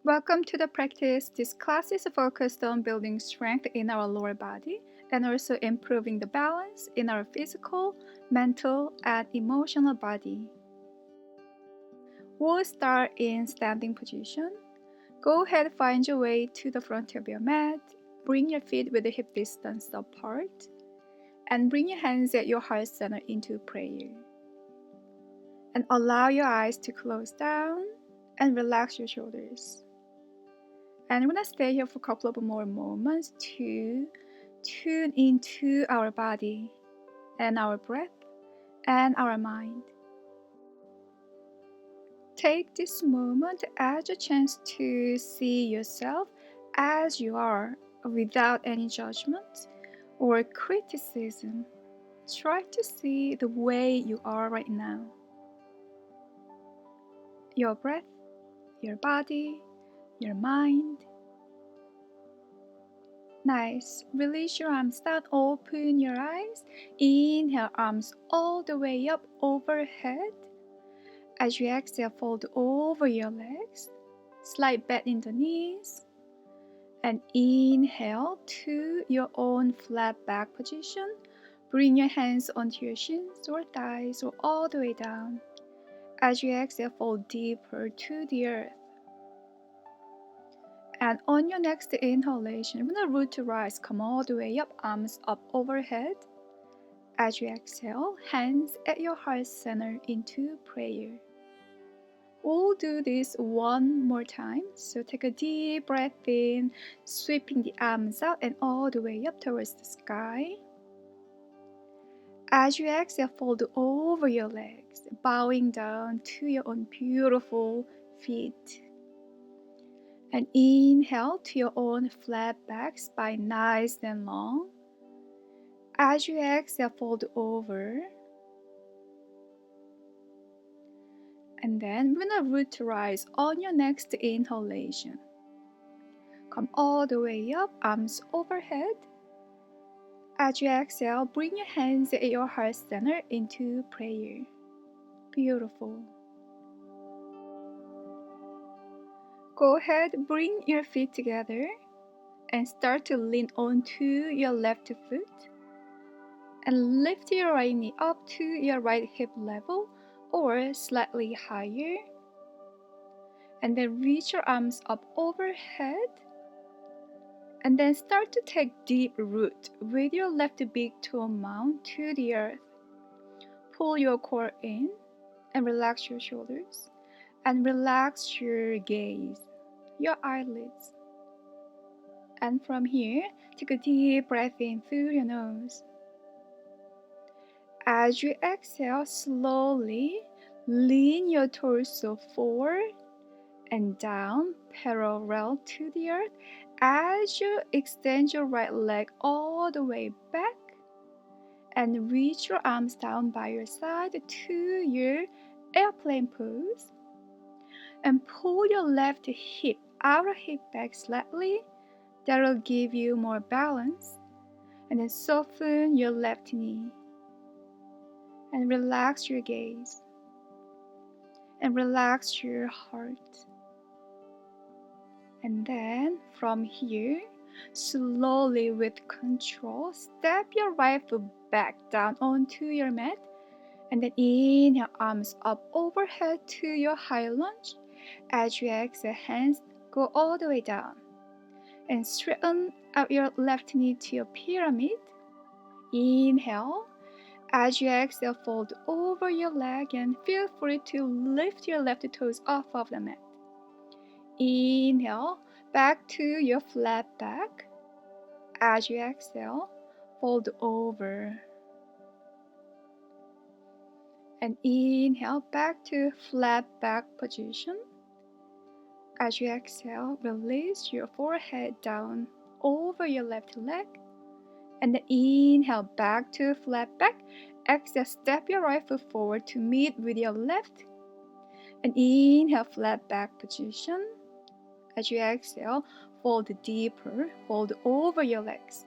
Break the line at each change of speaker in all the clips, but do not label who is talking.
Welcome to the practice. This class is focused on building strength in our lower body and also improving the balance in our physical, mental, and emotional body. We'll start in standing position. Go ahead, find your way to the front of your mat. Bring your feet with the hip distance apart and bring your hands at your heart center into prayer. And allow your eyes to close down and relax your shoulders. And we're going to stay here for a couple of more moments to tune into our body and our breath and our mind. Take this moment as a chance to see yourself as you are without any judgment or criticism. Try to see the way you are right now. Your breath, your body, your mind. Nice. Release your arms down. Open your eyes. Inhale, arms all the way up overhead. As you exhale, fold over your legs. Slide back in the knees. And inhale to your own flat back position. Bring your hands onto your shins or thighs or all the way down. As you exhale, fold deeper to the earth. And on your next inhalation, we're going to root to rise. Come all the way up, arms up overhead. As you exhale, hands at your heart center into prayer. We'll do this one more time. So take a deep breath in, sweeping the arms out and all the way up towards the sky. As you exhale, fold over your legs, bowing down to your own beautiful feet. And inhale to your own flat back, spine nice and long. As you exhale, fold over. And then we're going to root to rise on your next inhalation. Come all the way up, arms overhead. As you exhale, bring your hands at your heart center into prayer. Beautiful. Go ahead, bring your feet together and start to lean onto your left foot. And lift your right knee up to your right hip level or slightly higher. And then reach your arms up overhead. And then start to take deep root with your left big toe mound to the earth. Pull your core in and relax your shoulders. And relax your gaze, your eyelids. And from here, take a deep breath in through your nose. As you exhale, slowly lean your torso forward and down, parallel to the earth. As you extend your right leg all the way back and reach your arms down by your side to your airplane pose. And pull your left hip, outer hip back slightly. That'll give you more balance. And then soften your left knee. And relax your gaze. And relax your heart. And then from here, slowly with control, step your right foot back down onto your mat. And then inhale, arms up overhead to your high lunge. As you exhale, hands go all the way down. And straighten out your left knee to your pyramid. Inhale. As you exhale, fold over your leg and feel free to lift your left toes off of the mat. Inhale, back to your flat back. As you exhale, fold over. And inhale, back to flat back position. As you exhale, release your forehead down over your left leg. And then inhale, back to flat back. Exhale, step your right foot forward to meet with your left. And inhale, flat back position. As you exhale, fold deeper, fold over your legs.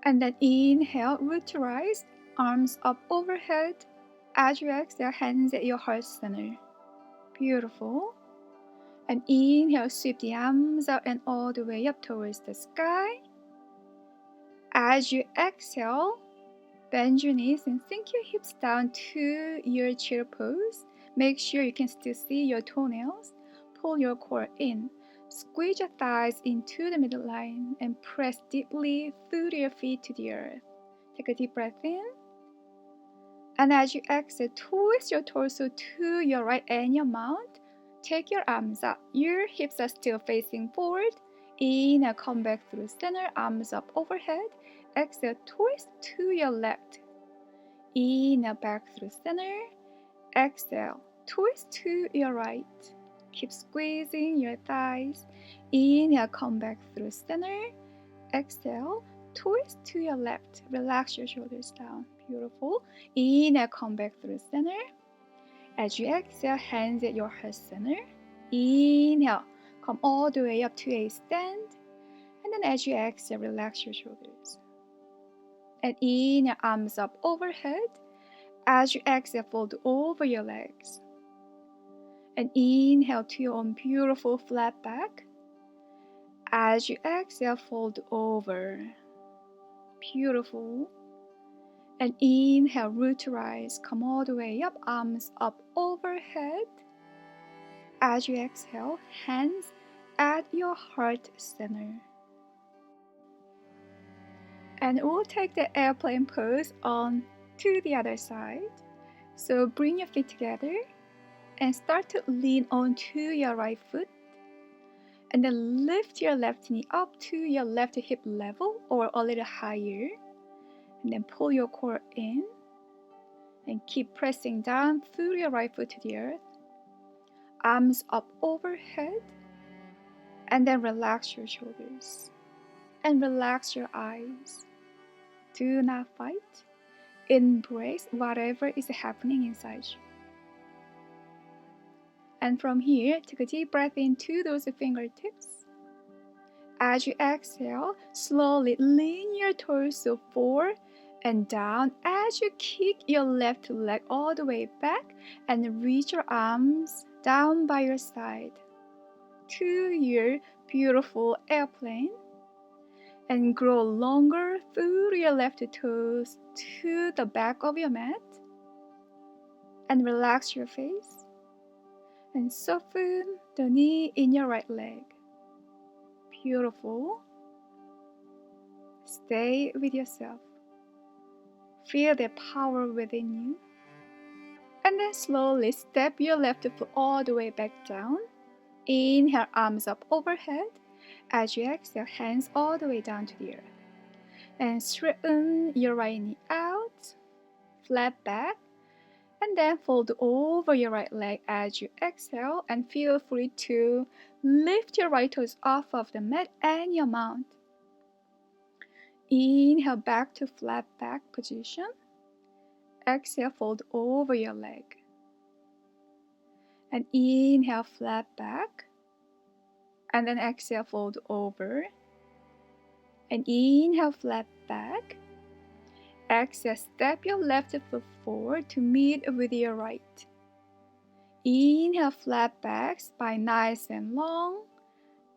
And then inhale, root to rise, arms up overhead. As you exhale, hands at your heart center. Beautiful. And inhale, sweep the arms out and all the way up towards the sky. As you exhale, bend your knees and sink your hips down to your chair pose. Make sure you can still see your toenails. Pull your core in. Squeeze your thighs into the middle line and press deeply through your feet to the earth. Take a deep breath in. And as you exhale, twist your torso to your right and your mount. Take your arms up. Your hips are still facing forward. Inhale, come back through center, arms up overhead. Exhale, twist to your left. Inhale, back through center. Exhale, twist to your right. Keep squeezing your thighs. Inhale, come back through center. Exhale, twist to your left. Relax your shoulders down. Beautiful. Inhale, come back through center. As you exhale, hands at your heart center. Inhale, come all the way up to a stand. And then as you exhale, relax your shoulders. And inhale, arms up overhead. As you exhale, fold over your legs. And inhale to your own beautiful flat back. As you exhale, fold over. Beautiful. And inhale, root to rise. Come all the way up, arms up overhead. As you exhale, hands at your heart center. And we'll take the airplane pose on to the other side. So bring your feet together and start to lean onto your right foot. And then lift your left knee up to your left hip level or a little higher. And then pull your core in. And keep pressing down through your right foot to the earth. Arms up overhead. And then relax your shoulders. And relax your eyes. Do not fight. Embrace whatever is happening inside you. And from here, take a deep breath into those fingertips. As you exhale, slowly lean your torso forward and down as you kick your left leg all the way back and reach your arms down by your side to your beautiful airplane and grow longer through your left toes to the back of your mat and relax your face and soften the knee in your right leg. Beautiful. Stay with yourself. Feel the power within you. And then slowly step your left foot all the way back down. Inhale, arms up overhead. As you exhale, hands all the way down to the earth. And straighten your right knee out. Flat back. And then fold over your right leg as you exhale. And feel free to lift your right toes off of the mat and your mount. Inhale back to flat back position. Exhale, fold over your leg. And inhale, flat back. And then exhale, fold over. And inhale, flat back. Exhale, step your left foot forward to meet with your right. Inhale, flat back, spine nice and long.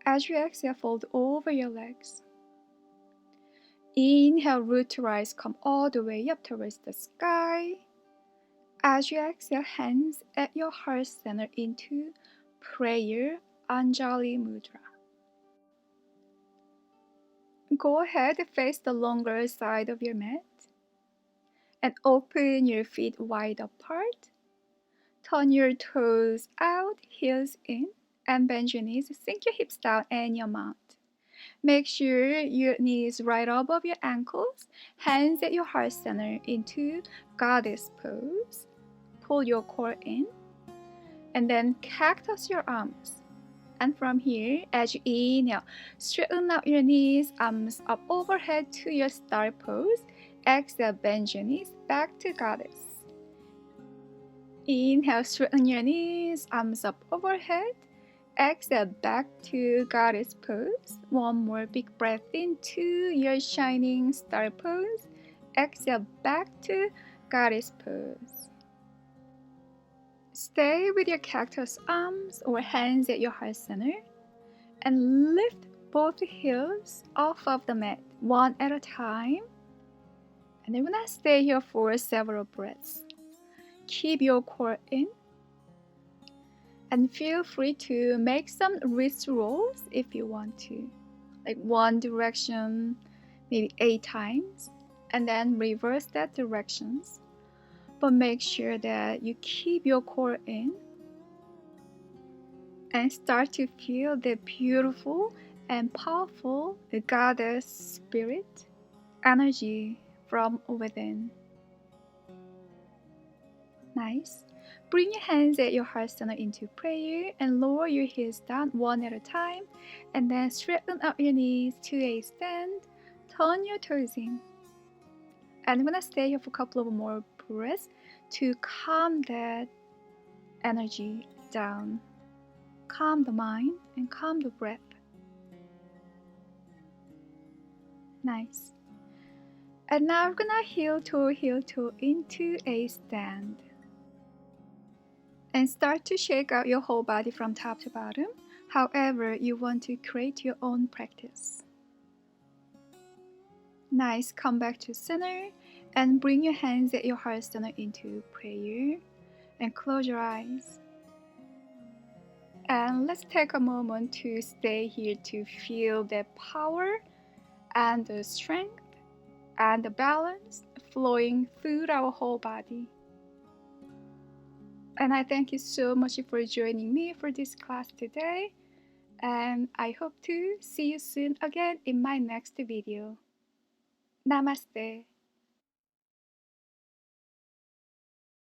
As you exhale, fold over your legs. Inhale, root to rise, come all the way up towards the sky. As you exhale, hands at your heart center into prayer, Anjali Mudra. Go ahead, face the longer side of your mat and open your feet wide apart. Turn your toes out, heels in, and bend your knees. Sink your hips down and your mount. Make sure your knees right above your ankles, hands at your heart center into goddess pose. Pull your core in, and then cactus your arms. And from here, as you inhale, straighten out your knees, arms up overhead to your star pose. Exhale, bend your knees back to goddess. Inhale, straighten your knees, arms up overhead. Exhale, back to goddess pose. One more big breath into your shining star pose. Exhale, back to goddess pose. Stay with your cactus arms or hands at your heart center and lift both heels off of the mat one at a time. And then we're gonna stay here for several breaths. Keep your core in and feel free to make some wrist rolls if you want to, like one direction, maybe 8 times, and then reverse that directions. But make sure that you keep your core in and start to feel the beautiful and powerful goddess spirit energy from within. Nice. Bring your hands at your heart center into prayer and lower your heels down one at a time, and then straighten up your knees to a stand. Turn your toes in. And I'm gonna stay here for a couple of more breaths to calm that energy down. Calm the mind and calm the breath. Nice. And now we're gonna heel toe into a stand. And start to shake out your whole body from top to bottom. However, you want to create your own practice. Nice. Come back to center and bring your hands at your heart center into prayer. And close your eyes. And let's take a moment to stay here to feel the power and the strength and the balance flowing through our whole body. And I thank you so much for joining me for this class today. And I hope to see you soon again in my next video. Namaste.